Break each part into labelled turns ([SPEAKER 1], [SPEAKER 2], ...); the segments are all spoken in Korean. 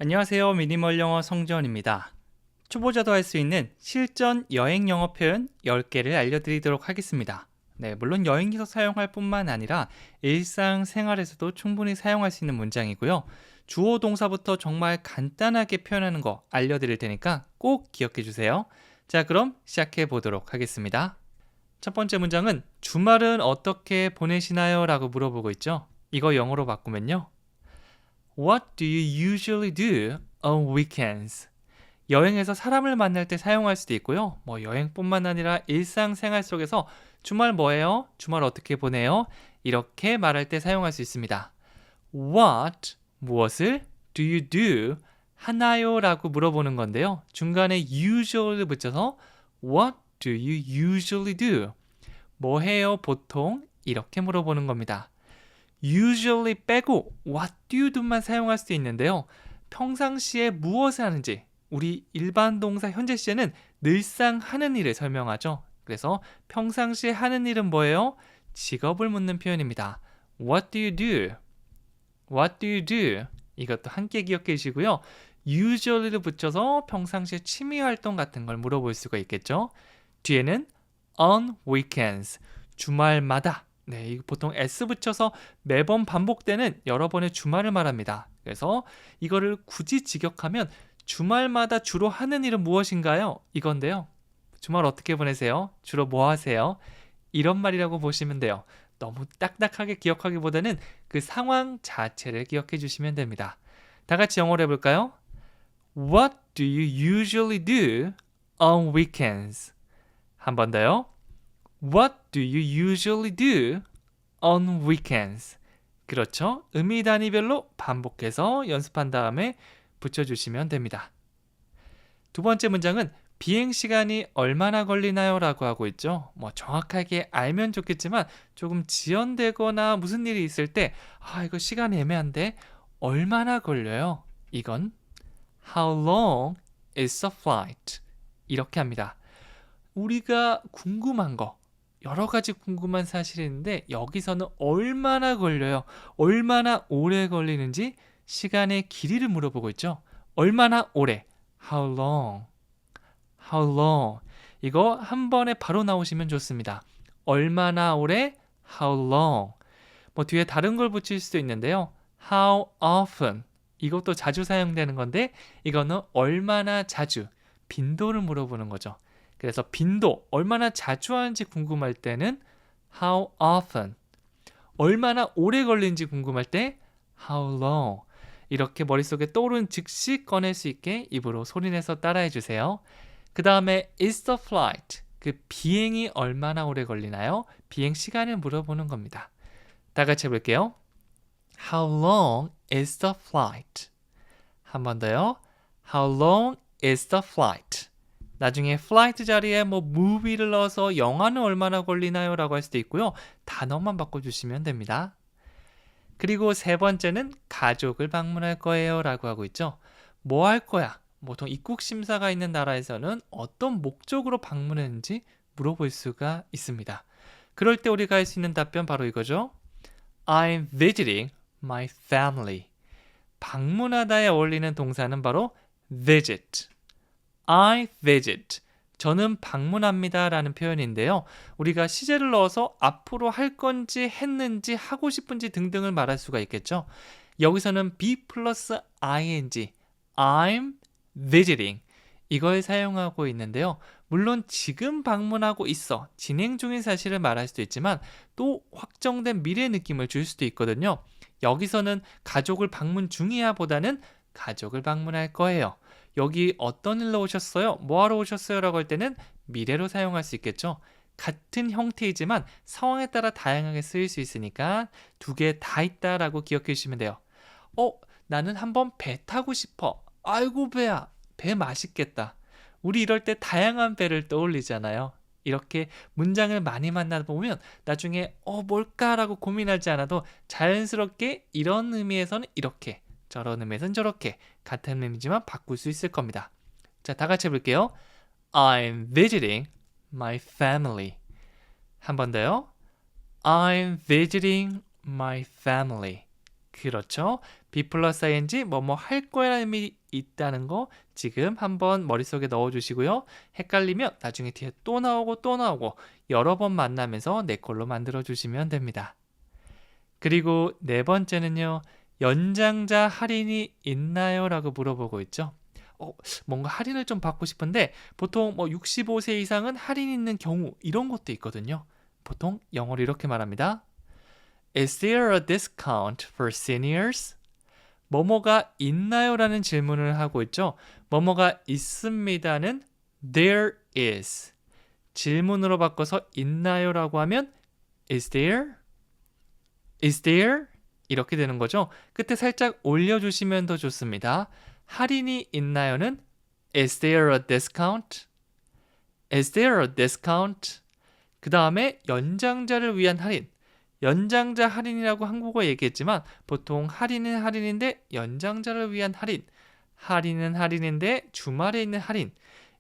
[SPEAKER 1] 안녕하세요. 미니멀 영어 성지원입니다. 초보자도 할 수 있는 실전 여행 영어 표현 10개를 알려드리도록 하겠습니다. 네, 물론 여행에서 사용할 뿐만 아니라 일상생활에서도 충분히 사용할 수 있는 문장이고요. 주어 동사부터 정말 간단하게 표현하는 거 알려드릴 테니까 꼭 기억해 주세요. 자, 그럼 시작해 보도록 하겠습니다. 첫 번째 문장은 주말은 어떻게 보내시나요? 라고 물어보고 있죠. 이거 영어로 바꾸면요. What do you usually do on weekends? 여행에서 사람을 만날 때 사용할 수도 있고요. 여행뿐만 아니라 일상생활 속에서 주말 뭐해요? 주말 어떻게 보내요? 이렇게 말할 때 사용할 수 있습니다. What, 무엇을? Do you do? 하나요? 라고 물어보는 건데요. 중간에 usually를 붙여서 What do you usually do? 뭐 해요? 보통? 이렇게 물어보는 겁니다. usually 빼고 what do you do만 사용할 수도 있는데요. 평상시에 무엇을 하는지 우리 일반 동사 현재 시제는 늘상 하는 일을 설명하죠. 그래서 평상시에 하는 일은 뭐예요? 직업을 묻는 표현입니다. What do you do? What do you do? 이것도 함께 기억해 주시고요. usually를 붙여서 평상시에 취미 활동 같은 걸 물어볼 수가 있겠죠. 뒤에는 on weekends, 주말마다. 네, 이거 보통 s 붙여서 매번 반복되는 여러 번의 주말을 말합니다. 그래서 이거를 굳이 직역하면 주말마다 주로 하는 일은 무엇인가요? 이건데요. 주말 어떻게 보내세요? 주로 뭐 하세요? 이런 말이라고 보시면 돼요. 너무 딱딱하게 기억하기보다는 그 상황 자체를 기억해 주시면 됩니다. 다 같이 영어로 해볼까요? What do you usually do on weekends? 한 번 더요. What do you usually do on weekends? 그렇죠. 의미 단위별로 반복해서 연습한 다음에 붙여주시면 됩니다. 두 번째 문장은 비행 시간이 얼마나 걸리나요? 라고 하고 있죠. 정확하게 알면 좋겠지만 조금 지연되거나 무슨 일이 있을 때 이거 시간이 애매한데 얼마나 걸려요? 이건 How long is the flight? 이렇게 합니다. 우리가 궁금한 거 여러 가지 궁금한 사실이 있는데 여기서는 얼마나 걸려요? 얼마나 오래 걸리는지 시간의 길이를 물어보고 있죠. 얼마나 오래? How long? How long? 이거 한 번에 바로 나오시면 좋습니다. 얼마나 오래? How long? 뒤에 다른 걸 붙일 수도 있는데요. How often? 이것도 자주 사용되는 건데 이거는 얼마나 자주, 빈도를 물어보는 거죠. 그래서 빈도, 얼마나 자주 하는지 궁금할 때는 how often, 얼마나 오래 걸리는지 궁금할 때 how long. 이렇게 머릿속에 떠오른 즉시 꺼낼 수 있게 입으로 소리내서 따라해 주세요. 그 다음에 is the flight, 그 비행이 얼마나 오래 걸리나요? 비행 시간을 물어보는 겁니다. 다 같이 해볼게요. How long is the flight? 한 번 더요. How long is the flight? 나중에 flight 자리에 movie를 넣어서 영화는 얼마나 걸리나요? 라고 할 수도 있고요. 단어만 바꿔주시면 됩니다. 그리고 세 번째는 가족을 방문할 거예요. 라고 하고 있죠. 뭐 할 거야? 보통 입국 심사가 있는 나라에서는 어떤 목적으로 방문했는지 물어볼 수가 있습니다. 그럴 때 우리가 할 수 있는 답변 바로 이거죠. I'm visiting my family. 방문하다에 어울리는 동사는 바로 visit. I visit. 저는 방문합니다 라는 표현인데요. 우리가 시제를 넣어서 앞으로 할 건지 했는지 하고 싶은지 등등을 말할 수가 있겠죠. 여기서는 be 플러스 ing, I'm visiting 이걸 사용하고 있는데요. 물론 지금 방문하고 있어, 진행 중인 사실을 말할 수도 있지만 또 확정된 미래 느낌을 줄 수도 있거든요. 여기서는 가족을 방문 중이야 보다는 가족을 방문할 거예요. 여기 어떤 일로 오셨어요? 뭐하러 오셨어요? 라고 할 때는 미래로 사용할 수 있겠죠. 같은 형태이지만 상황에 따라 다양하게 쓰일 수 있으니까 두 개 다 있다라고 기억해 주시면 돼요. 나는 한번 배 타고 싶어. 아이고 배야, 배 맛있겠다. 우리 이럴 때 다양한 배를 떠올리잖아요. 이렇게 문장을 많이 만나다 보면 나중에 뭘까라고 고민하지 않아도 자연스럽게 이런 의미에서는 이렇게, 저런 의미에서는 저렇게 같은 의미지만 바꿀 수 있을 겁니다. 자, 다 같이 해볼게요. I'm visiting my family. 한 번 더요. I'm visiting my family. 그렇죠. be 플러스 ing 뭐뭐 할 거라는 의미 있다는 거 지금 한번 머릿속에 넣어주시고요. 헷갈리면 나중에 뒤에 또 나오고 여러 번 만나면서 내 걸로 만들어주시면 됩니다. 그리고 네 번째는요. 연장자 할인이 있나요? 라고 물어보고 있죠. 뭔가 할인을 좀 받고 싶은데 보통 65세 이상은 할인 있는 경우 이런 것도 있거든요. 보통 영어로 이렇게 말합니다. Is there a discount for seniors? 뭐뭐가 있나요? 라는 질문을 하고 있죠. 뭐뭐가 있습니다는 there is. 질문으로 바꿔서 있나요? 라고 하면 is there? Is there? 이렇게 되는 거죠. 끝에 살짝 올려주시면 더 좋습니다. 할인이 있나요는 Is there a discount? Is there a discount? 그 다음에 연장자를 위한 할인. 연장자 할인이라고 한국어 얘기했지만 보통 할인은 할인인데 연장자를 위한 할인. 할인은 할인인데 주말에 있는 할인.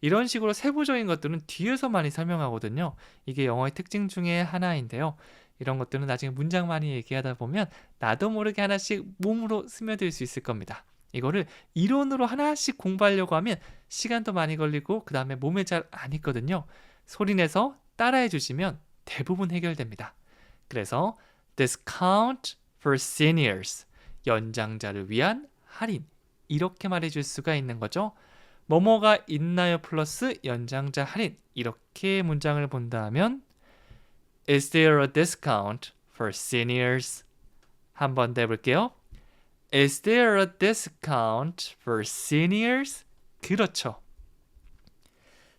[SPEAKER 1] 이런 식으로 세부적인 것들은 뒤에서 많이 설명하거든요. 이게 영어의 특징 중에 하나인데요. 이런 것들은 나중에 문장 많이 얘기하다 보면 나도 모르게 하나씩 몸으로 스며들 수 있을 겁니다. 이거를 이론으로 하나씩 공부하려고 하면 시간도 많이 걸리고 그 다음에 몸에 잘 안 익거든요. 소리내서 따라해 주시면 대부분 해결됩니다. 그래서 discount for seniors, 연장자를 위한 할인, 이렇게 말해줄 수가 있는 거죠. 뭐뭐가 있나요 플러스 연장자 할인, 이렇게 문장을 본다면 Is there a discount for seniors? 한 번 더 해볼게요. Is there a discount for seniors? 그렇죠.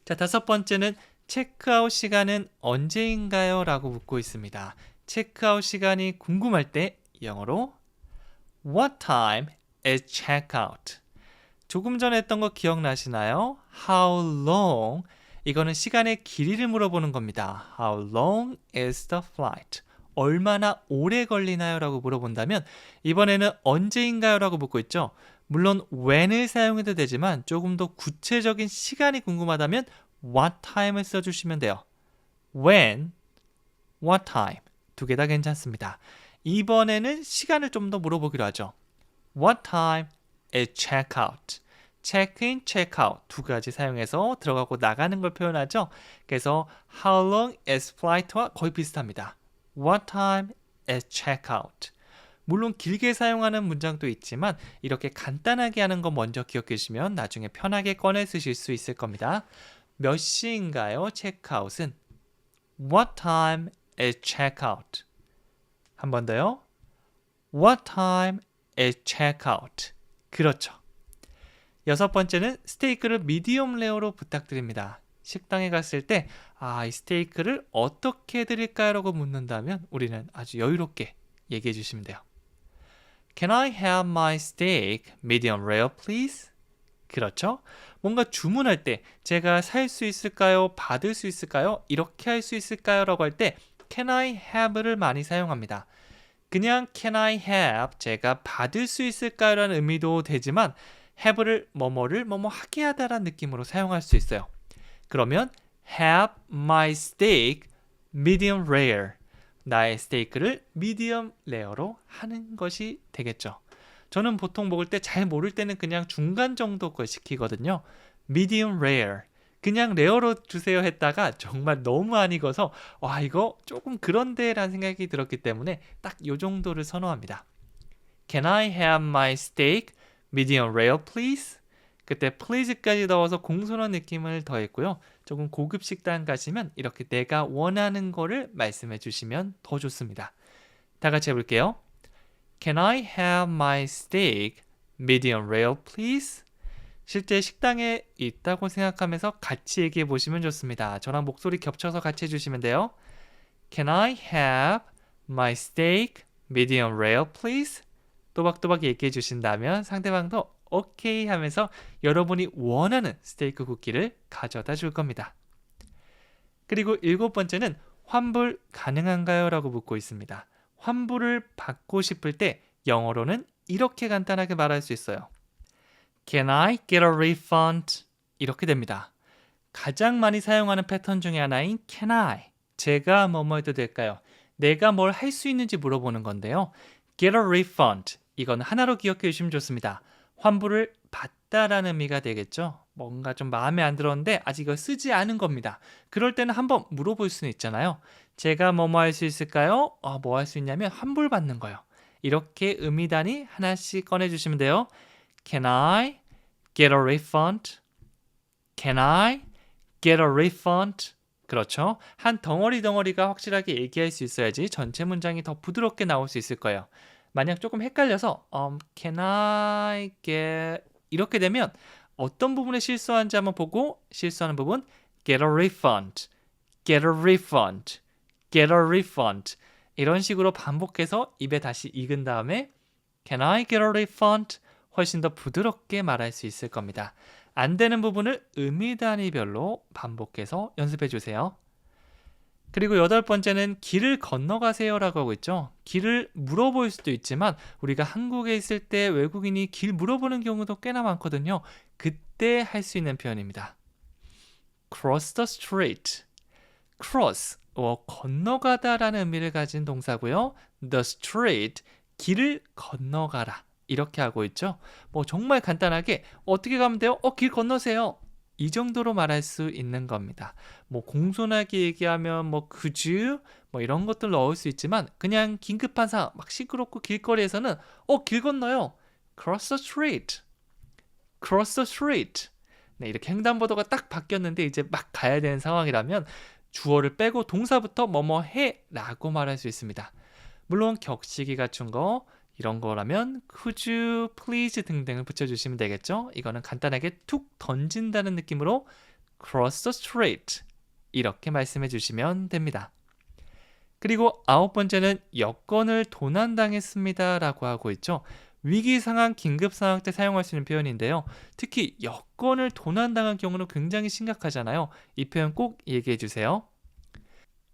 [SPEAKER 1] 자, 다섯 번째는 체크아웃 시간은 언제인가요? 라고 묻고 있습니다. 체크아웃 시간이 궁금할 때 영어로 What time is checkout? 조금 전에 했던 거 기억나시나요? How long? 이거는 시간의 길이를 물어보는 겁니다. How long is the flight? 얼마나 오래 걸리나요? 라고 물어본다면 이번에는 언제인가요? 라고 묻고 있죠. 물론 when을 사용해도 되지만 조금 더 구체적인 시간이 궁금하다면 what time을 써주시면 돼요. When, what time 두 개 다 괜찮습니다. 이번에는 시간을 좀 더 물어보기로 하죠. What time is checkout? check-in, check-out 두 가지 사용해서 들어가고 나가는 걸 표현하죠. 그래서 how long is flight와 거의 비슷합니다. What time is checkout? 물론 길게 사용하는 문장도 있지만 이렇게 간단하게 하는 거 먼저 기억해 주시면 나중에 편하게 꺼내 쓰실 수 있을 겁니다. 몇 시인가요? 체크아웃은 What time is checkout? 한 번 더요. What time is checkout? 그렇죠. 여섯 번째는 스테이크를 미디엄 레어로 부탁드립니다. 식당에 갔을 때 이 스테이크를 어떻게 드릴까요? 라고 묻는다면 우리는 아주 여유롭게 얘기해 주시면 돼요. Can I have my steak medium rare please? 그렇죠? 뭔가 주문할 때 제가 살 수 있을까요? 받을 수 있을까요? 이렇게 할 수 있을까요? 라고 할 때 Can I have를 많이 사용합니다. 그냥 Can I have 제가 받을 수 있을까요? 라는 의미도 되지만 have를 뭐뭐를 뭐뭐 하게 하다라는 느낌으로 사용할 수 있어요. 그러면 have my steak medium rare. 나의 스테이크를 미디엄 레어로 하는 것이 되겠죠. 저는 보통 먹을 때 잘 모를 때는 그냥 중간 정도 걸 시키거든요. medium rare. 그냥 레어로 주세요 했다가 정말 너무 안 익어서 와 이거 조금 그런데 라는 생각이 들었기 때문에 딱 이 정도를 선호합니다. Can I have my steak medium rare please? 그때 please까지 넣어서 공손한 느낌을 더했고요. 조금 고급 식당 가시면 이렇게 내가 원하는 거를 말씀해 주시면 더 좋습니다. 다 같이 해볼게요. Can I have my steak medium rare please? 실제 식당에 있다고 생각하면서 같이 얘기해 보시면 좋습니다. 저랑 목소리 겹쳐서 같이 해주시면 돼요. Can I have my steak medium rare please? 또박또박 얘기해 주신다면 상대방도 오케이 하면서 여러분이 원하는 스테이크 쿠키를 가져다 줄 겁니다. 그리고 일곱 번째는 환불 가능한가요? 라고 묻고 있습니다. 환불을 받고 싶을 때 영어로는 이렇게 간단하게 말할 수 있어요. Can I get a refund? 이렇게 됩니다. 가장 많이 사용하는 패턴 중에 하나인 Can I? 제가 뭐뭐 해도 될까요? 내가 뭘 할 수 있는지 물어보는 건데요. Get a refund. 이건 하나로 기억해 주시면 좋습니다. 환불을 받다라는 의미가 되겠죠. 뭔가 좀 마음에 안 들었는데 아직 이걸 쓰지 않은 겁니다. 그럴 때는 한번 물어볼 수는 있잖아요. 제가 뭐뭐 할 수 있을까요? 뭐 할 수 있냐면 환불 받는 거예요. 이렇게 의미 단위 하나씩 꺼내주시면 돼요. Can I get a refund? Can I get a refund? 그렇죠. 한 덩어리가 확실하게 얘기할 수 있어야지 전체 문장이 더 부드럽게 나올 수 있을 거예요. 만약 조금 헷갈려서 Can I get 이렇게 되면 어떤 부분에 실수한지 한번 보고 실수하는 부분 get a refund, get a refund, get a refund 이런 식으로 반복해서 입에 다시 익은 다음에 Can I get a refund? 훨씬 더 부드럽게 말할 수 있을 겁니다. 안 되는 부분을 의미 단위별로 반복해서 연습해 주세요. 그리고 8번째는 길을 건너가세요라고 하고 있죠. 길을 물어볼 수도 있지만 우리가 한국에 있을 때 외국인이 길 물어보는 경우도 꽤나 많거든요. 그때 할 수 있는 표현입니다. Cross the street. Cross, 건너가다라는 의미를 가진 동사고요. The street, 길을 건너가라. 이렇게 하고 있죠. 정말 간단하게 어떻게 가면 돼요? 길 건너세요. 이 정도로 말할 수 있는 겁니다. 공손하게 얘기하면 could you? 이런 것들 넣을 수 있지만 그냥 긴급한 상황, 막 시끄럽고 길거리에서는 길 건너요. Cross the street. Cross the street. 네, 이렇게 횡단보도가 딱 바뀌었는데 이제 막 가야 되는 상황이라면 주어를 빼고 동사부터 뭐뭐 해 라고 말할 수 있습니다. 물론 격식이 갖춘 거 이런 거라면 could you please 등등을 붙여주시면 되겠죠. 이거는 간단하게 툭 던진다는 느낌으로 cross the street 이렇게 말씀해 주시면 됩니다. 그리고 9번째는 여권을 도난당했습니다 라고 하고 있죠. 위기 상황, 긴급 상황 때 사용할 수 있는 표현인데요. 특히 여권을 도난당한 경우는 굉장히 심각하잖아요. 이 표현 꼭 얘기해 주세요.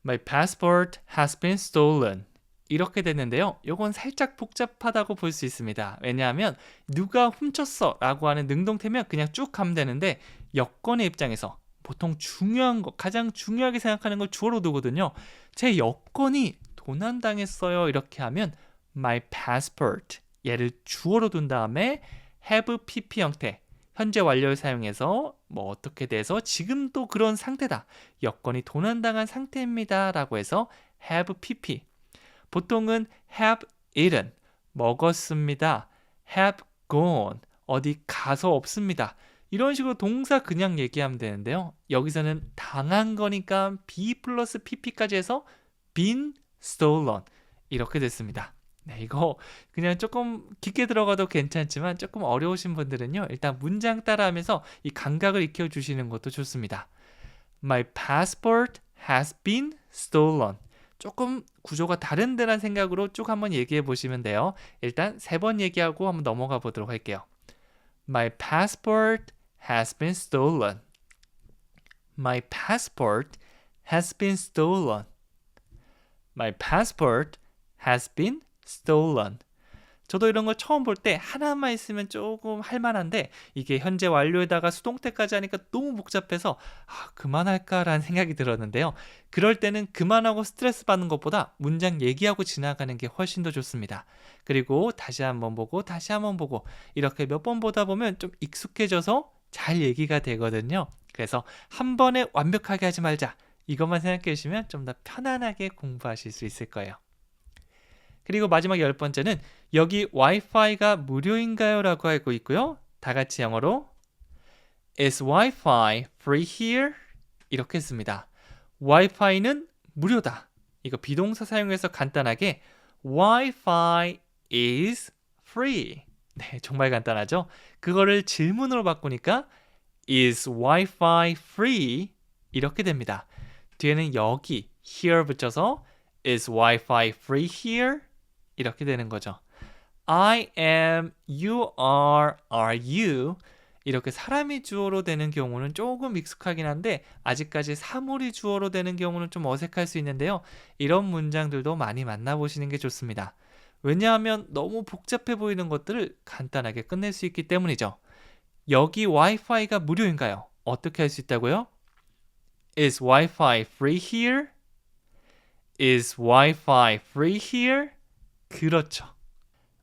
[SPEAKER 1] My passport has been stolen. 이렇게 됐는데요. 이건 살짝 복잡하다고 볼 수 있습니다. 왜냐하면 누가 훔쳤어 라고 하는 능동태면 그냥 쭉 가면 되는데 여권의 입장에서 보통 중요한 거, 가장 중요하게 생각하는 걸 주어로 두거든요. 제 여권이 도난당했어요. 이렇게 하면 my passport 얘를 주어로 둔 다음에 have pp 형태 현재 완료를 사용해서 어떻게 돼서 지금도 그런 상태다. 여권이 도난당한 상태입니다. 라고 해서 have pp 보통은 have eaten, 먹었습니다. have gone, 어디 가서 없습니다. 이런 식으로 동사 그냥 얘기하면 되는데요. 여기서는 당한 거니까 be 플러스 pp까지 해서 been stolen 이렇게 됐습니다. 네, 이거 그냥 조금 깊게 들어가도 괜찮지만 조금 어려우신 분들은요. 일단 문장 따라하면서 이 감각을 익혀주시는 것도 좋습니다. My passport has been stolen. 조금 구조가 다른 데란 생각으로 쭉 한번 얘기해 보시면 돼요. 일단 3번 얘기하고 한번 넘어가 보도록 할게요. My passport has been stolen. My passport has been stolen. My passport has been stolen. 저도 이런 거 처음 볼 때 하나만 있으면 조금 할만한데 이게 현재 완료에다가 수동태까지 하니까 너무 복잡해서 그만할까라는 생각이 들었는데요. 그럴 때는 그만하고 스트레스 받는 것보다 문장 얘기하고 지나가는 게 훨씬 더 좋습니다. 그리고 다시 한번 보고 다시 한번 보고 이렇게 몇 번 보다 보면 좀 익숙해져서 잘 얘기가 되거든요. 그래서 한 번에 완벽하게 하지 말자. 이것만 생각해 주시면 좀 더 편안하게 공부하실 수 있을 거예요. 그리고 마지막 10번째는 여기 와이파이가 무료인가요? 라고 알고 있고요. 다 같이 영어로 Is Wi-Fi free here? 이렇게 했습니다. 와이파이는 무료다. 이거 비동사 사용해서 간단하게 Wi-Fi is free. 네, 정말 간단하죠? 그거를 질문으로 바꾸니까 Is Wi-Fi free? 이렇게 됩니다. 뒤에는 여기 here 붙여서 Is Wi-Fi free here? 이렇게 되는 거죠. I am, you are you. 이렇게 사람이 주어로 되는 경우는 조금 익숙하긴 한데 아직까지 사물이 주어로 되는 경우는 좀 어색할 수 있는데요. 이런 문장들도 많이 만나보시는 게 좋습니다. 왜냐하면 너무 복잡해 보이는 것들을 간단하게 끝낼 수 있기 때문이죠. 여기 와이파이가 무료인가요? 어떻게 할 수 있다고요? Is Wi-Fi free here? Is Wi-Fi free here? 그렇죠.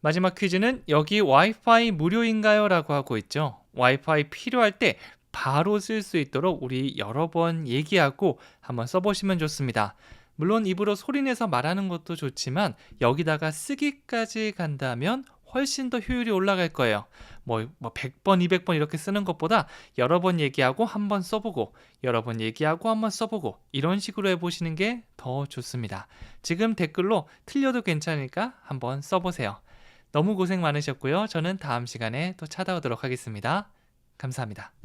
[SPEAKER 1] 마지막 퀴즈는 여기 와이파이 무료인가요? 라고 하고 있죠. 와이파이 필요할 때 바로 쓸 수 있도록 우리 여러 번 얘기하고 한번 써보시면 좋습니다. 물론 입으로 소리내서 말하는 것도 좋지만 여기다가 쓰기까지 간다면 훨씬 더 효율이 올라갈 거예요. 뭐 100번, 200번 이렇게 쓰는 것보다 여러 번 얘기하고 한번 써보고 여러 번 얘기하고 한번 써보고 이런 식으로 해보시는 게 더 좋습니다. 지금 댓글로 틀려도 괜찮으니까 한번 써보세요. 너무 고생 많으셨고요. 저는 다음 시간에 또 찾아오도록 하겠습니다. 감사합니다.